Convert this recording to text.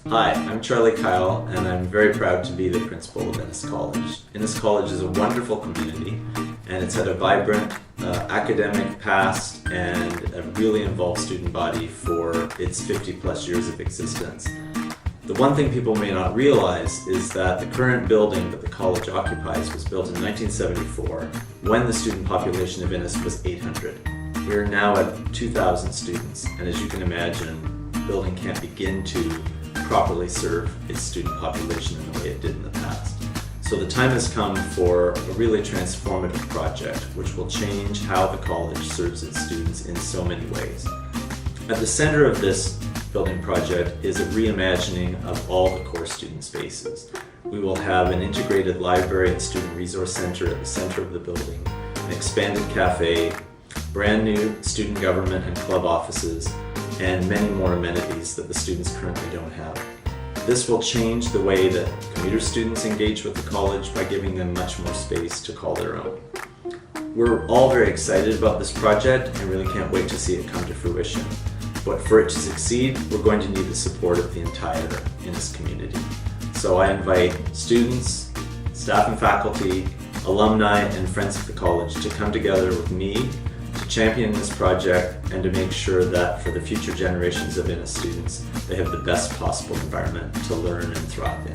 Hi, I'm Charlie Kyle, and I'm very proud to be the principal of Innis College. Innis College is a wonderful community, and it's had a vibrant academic past and a really involved student body for its 50-plus years of existence. The one thing people may not realize is that the current building that the college occupies was built in 1974 when the student population of Innis was 800. We are now at 2,000 students, and as you can imagine, the building can't begin to properly serve its student population in the way it did in the past. So the time has come for a really transformative project which will change how the college serves its students in so many ways. At the center of this building project is a reimagining of all the core student spaces. We will have an integrated library and student resource center at the center of the building, an expanded cafe, brand new student government and club offices, and many more amenities that the students currently don't have. This will change the way that commuter students engage with the college by giving them much more space to call their own. We're all very excited about this project and really can't wait to see it come to fruition. But for it to succeed, we're going to need the support of the entire Innis community. So I invite students, staff and faculty, alumni, and friends of the college to come together with me to champion this project and to make sure that for the future generations of Innis students, they have the best possible environment to learn and thrive in.